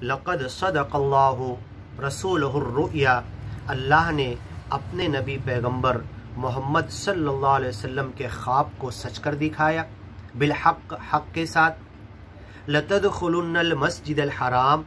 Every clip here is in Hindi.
लक़द सदक़ल्लाहु रसूलहुर रुया, अल्लाह ने अपने नबी पैगंबर मोहम्मद सल्लल्लाहु अलैहि वसल्लम के ख्वाब को सच कर दिखाया, बिलहक़, हक़ के साथ। लतदखुलुन्नल मस्जिदल हराम,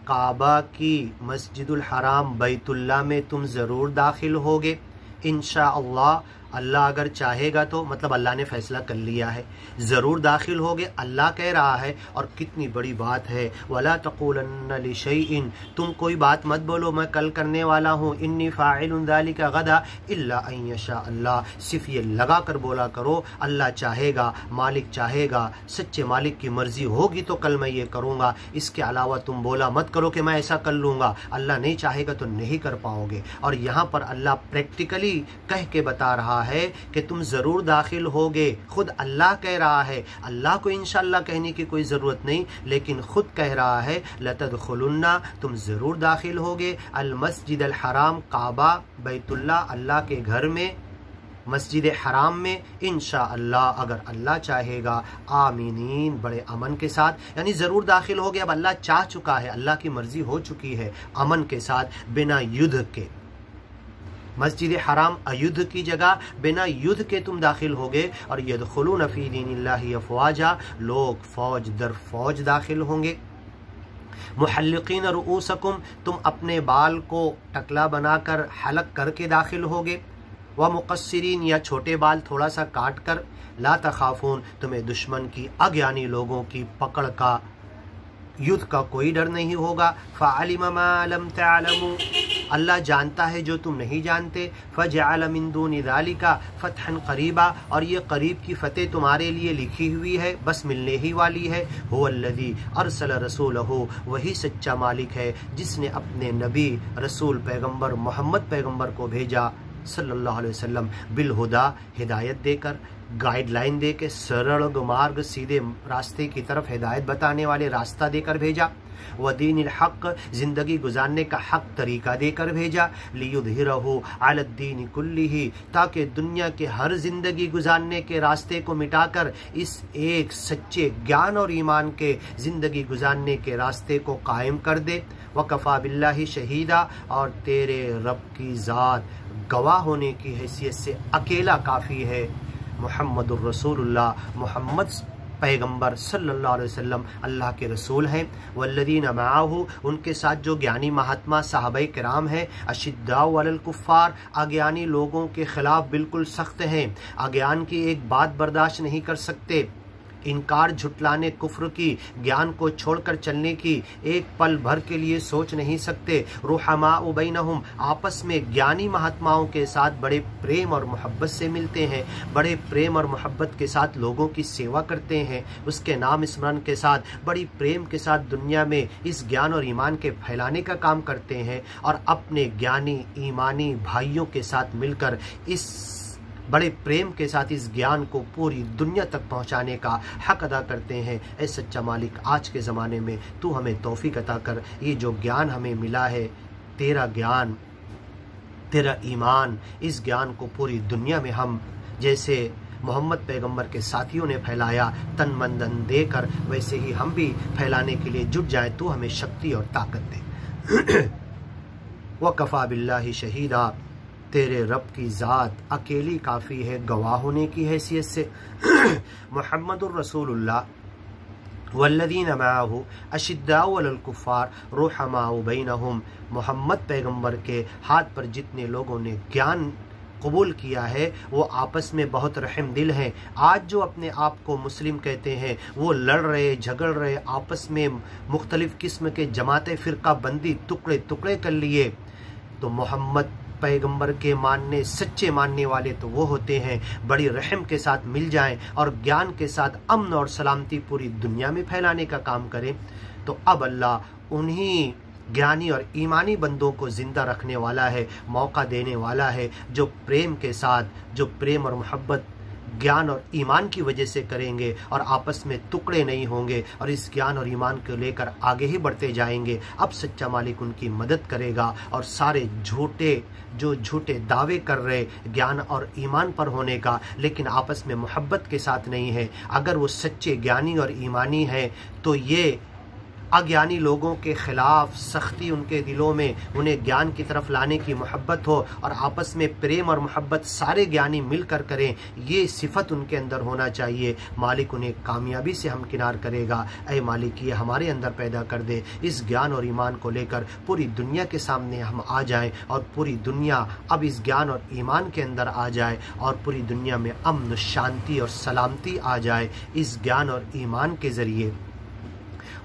काबा की मस्जिदुल हराम बैतुल्लाह में तुम ज़रूर दाखिल होगे इंशाअल्लाह, अल्लाह अगर चाहेगा तो, मतलब अल्लाह ने फ़ैसला कर लिया है, ज़रूर दाखिल होगे, अल्लाह कह रहा है। और कितनी बड़ी बात है, वला तक़ूलन्ना लिशैइन, तुम कोई बात मत बोलो मैं कल करने वाला हूँ, इन्नी फ़ाइलुन ज़ालिका गदा इल्ला अन यशा अल्लाह, सिर्फ ये लगा कर बोला करो अल्लाह चाहेगा, मालिक चाहेगा, सच्चे मालिक की मर्ज़ी होगी तो कल मैं ये करूँगा। इसके अलावा तुम बोला मत करो कि मैं ऐसा कर लूँगा, अल्लाह नहीं चाहेगा तो नहीं कर पाओगे। और यहाँ पर अल्लाह प्रैक्टिकली कह के बता रहा है कि तुम जरूर दाखिल होगे, खुद अल्लाह कह रहा है, अल्लाह को इंशाअल्लाह कहने की कोई ज़रूरत नहीं, लेकिन खुद कह रहा है लतदखुलुन्ना, तुम ज़रूर दाखिल होगे अल मस्जिद अल हराम, काबा बैतुल्लाह, अल्लाह के घर में, मस्जिद हराम में, इंशाअल्लाह अगर अल्लाह चाहेगा, आमीनीन, बड़े अमन के साथ, यानी ज़रूर दाखिल होगे। अब अल्लाह चाह चुका है, अल्लाह की मर्ज़ी हो चुकी है, अमन के साथ, बिना युद्ध के। मस्जिद हराम अयुद्ध की जगह, बिना युद्ध के तुम दाखिल होगे। और यदखुलून फी दीनिल्लाहि अफ़वाजा, लोग फौज दर फौज दाखिल होंगे। मुहल्लिकीन रुऊसकुम, तुम अपने बाल को टकला बनाकर हलक करके दाखिल होगे। व मुक़स्सिरीन, या छोटे बाल थोड़ा सा काट कर। ला तखाफून, तुम्हें दुश्मन की, अज्ञानी लोगों की पकड़ का, युद्ध का कोई डर नहीं होगा। फ़अलिम मा लम तअलमू, अल्लाह जानता है जो तुम नहीं जानते। फ़जअल मिन दूनि ज़ालिका फ़तहन क़रीबा, और ये करीब की फ़तेह तुम्हारे लिए लिखी हुई है, बस मिलने ही वाली है। हुवल्लज़ी अरसल रसूलहू, वही सच्चा मालिक है जिसने अपने नबी रसूल पैगंबर मोहम्मद पैगंबर को भेजा सल्लल्लाहु अलैहि वसल्लम, बिलहुदा, हिदायत देकर, गाइडलाइन दे के, सरल मार्ग, सीधे रास्ते की तरफ हिदायत बताने वाले रास्ता देकर भेजा। व दीनिल हक़, ज़िंदगी गुजारने का हक़ तरीका देकर भेजा। लियुज़हिरहु अलद्दीन कुल्लिही, ताकि दुनिया के हर ज़िंदगी गुजारने के रास्ते को मिटाकर इस एक सच्चे ज्ञान और ईमान के ज़िंदगी गुजारने के रास्ते को कायम कर दे। वकफ़ा बिल्लाहि शहीदा, और तेरे रब की ज़ात गवाह होने की हैसियत से अकेला काफ़ी है। मुहम्मदुर रसूलुल्लाह, मोहम्मद पैगंबर सल्लल्लाहु अलैहि वसल्लम अल्लाह के रसूल हैं। वल्लज़ीना मअहू, उनके साथ जो ज्ञानी महात्मा साहबे किराम हैं। अशिद्दाउ अलल कुफ़्फ़ार, अज्ञानी लोगों के ख़िलाफ़ बिल्कुल सख्त हैं, अज्ञान की एक बात बर्दाश्त नहीं कर सकते, इनकार, झुटलाने, कुफ्र की, ज्ञान को छोड़कर चलने की एक पल भर के लिए सोच नहीं सकते। रुहमाउ बैनहुम, आपस में ज्ञानी महात्माओं के साथ बड़े प्रेम और मोहब्बत से मिलते हैं, बड़े प्रेम और मोहब्बत के साथ लोगों की सेवा करते हैं, उसके नाम स्मरण के साथ बड़ी प्रेम के साथ दुनिया में इस ज्ञान और ईमान के फैलाने का काम करते हैं। और अपने ज्ञानी ईमानी भाइयों के साथ मिलकर इस बड़े प्रेम के साथ इस ज्ञान को पूरी दुनिया तक पहुंचाने का हक अदा करते हैं। ऐ सच्चा मालिक, आज के ज़माने में तू हमें तौफीक अता कर, ये जो ज्ञान हमें मिला है, तेरा ज्ञान, तेरा ईमान, इस ज्ञान को पूरी दुनिया में हम जैसे मोहम्मद पैगंबर के साथियों ने फैलाया तन मन धन देकर, वैसे ही हम भी फैलाने के लिए जुट जाएं। तू हमें शक्ति और ताकत दे। वकफ़ा बिल्लाहि शहीदा, तेरे रब की ज़ात अकेली काफ़ी है गवाह होने की हैसियत से। मुहम्मदुर रसूलुल्लाह वल्लज़ीना मअहू अशिद्दाउ अलल कुफ़्फ़ार रुहमाउ बैनहुम, मोहम्मद पैगंबर के हाथ पर जितने लोगों ने ज्ञान कबूल किया है वो आपस में बहुत रहम दिल हैं। आज जो अपने आप को मुस्लिम कहते हैं वो लड़ रहे, झगड़ रहे, आपस में मुख्तलिफ़ किस्म के जमातें, फ़िरका बंदी, टुकड़े टुकड़े कर लिए। तो मोहम्मद पैगंबर के मानने, सच्चे मानने वाले तो वो होते हैं बड़ी रहम के साथ मिल जाएं और ज्ञान के साथ अमन और सलामती पूरी दुनिया में फैलाने का काम करें। तो अब अल्लाह उन्हीं ज्ञानी और ईमानी बंदों को ज़िंदा रखने वाला है, मौका देने वाला है, जो प्रेम के साथ, जो प्रेम और मोहब्बत ज्ञान और ईमान की वजह से करेंगे और आपस में टुकड़े नहीं होंगे और इस ज्ञान और ईमान को लेकर आगे ही बढ़ते जाएंगे। अब सच्चा मालिक उनकी मदद करेगा और सारे झूठे दावे कर रहे ज्ञान और ईमान पर होने का, लेकिन आपस में मोहब्बत के साथ नहीं है, अगर वो सच्चे ज्ञानी और ईमानी हैं तो ये अज्ञानी लोगों के ख़िलाफ़ सख्ती उनके दिलों में, उन्हें ज्ञान की तरफ लाने की मोहब्बत हो और आपस में प्रेम और मोहब्बत सारे ज्ञानी मिलकर करें, ये सिफत उनके अंदर होना चाहिए। मालिक उन्हें कामयाबी से हमकिनार करेगा। ऐ मालिक, ये हमारे अंदर पैदा कर दे। इस ज्ञान और ईमान को लेकर पूरी दुनिया के सामने हम आ जाएं और पूरी दुनिया अब इस ज्ञान और ईमान के अंदर आ जाए और पूरी दुनिया में अमन, शांति और सलामती आ जाए इस ज्ञान और ईमान के ज़रिए।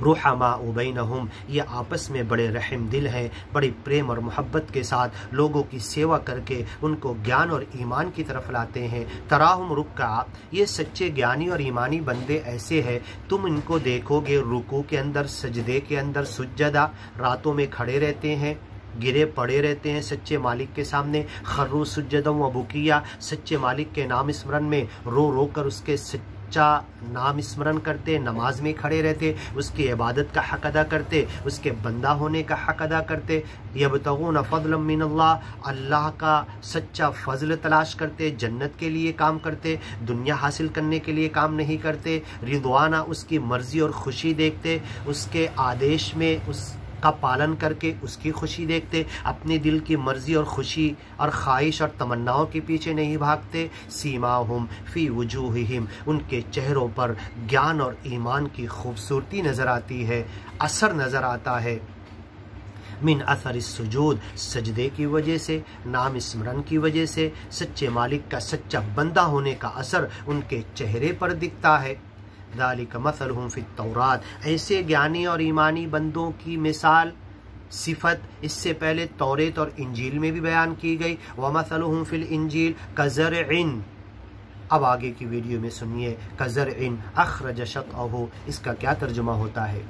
रुहमा बैनहुम, ये आपस में बड़े रहम दिल हैं, बड़ी प्रेम और मोहब्बत के साथ लोगों की सेवा करके उनको ज्ञान और ईमान की तरफ लाते हैं। तराहुम रुक्का, ये सच्चे ज्ञानी और ईमानी बंदे ऐसे हैं, तुम इनको देखोगे रुकू के अंदर, सजदे के अंदर, सुज्जदा, रातों में खड़े रहते हैं, गिरे पड़े रहते हैं सच्चे मालिक के सामने। खर्रू सुज्जदम व बुकिया, सच्चे मालिक के नाम स्मरण में रो रो कर उसके सच्चा नाम स्मरण करते, नमाज में खड़े रहते, उसकी इबादत का हक अदा करते, उसके बंदा होने का हक अदा करते। यबतगून फज़लन मिनल्लाह, अल्लाह का सच्चा फजल तलाश करते, जन्नत के लिए काम करते, दुनिया हासिल करने के लिए काम नहीं करते। रिदवाना, उसकी मर्ज़ी और खुशी देखते, उसके आदेश में उस का पालन करके उसकी खुशी देखते, अपने दिल की मर्जी और खुशी और ख्वाहिश और तमन्नाओं के पीछे नहीं भागते। सीमाहुम फी वजूहिहिम, उनके चेहरों पर ज्ञान और ईमान की खूबसूरती नज़र आती है, असर नज़र आता है। मिन असर सुजूद, सजदे की वजह से, नाम स्मरण की वजह से, सच्चे मालिक का सच्चा बंदा होने का असर उनके चेहरे पर दिखता है। ज़ालिका मसलहुम फित तौरात, ऐसे ज्ञानी और ईमानी बंदों की मिसाल, सिफत इससे पहले तौरेत और इंजील में भी बयान की गई। व मसलहुम फिल इंजील कज़रइन, अब आगे की वीडियो में सुनिए, कज़रइन अखरज शतअहु, इसका क्या तर्जुमा होता है।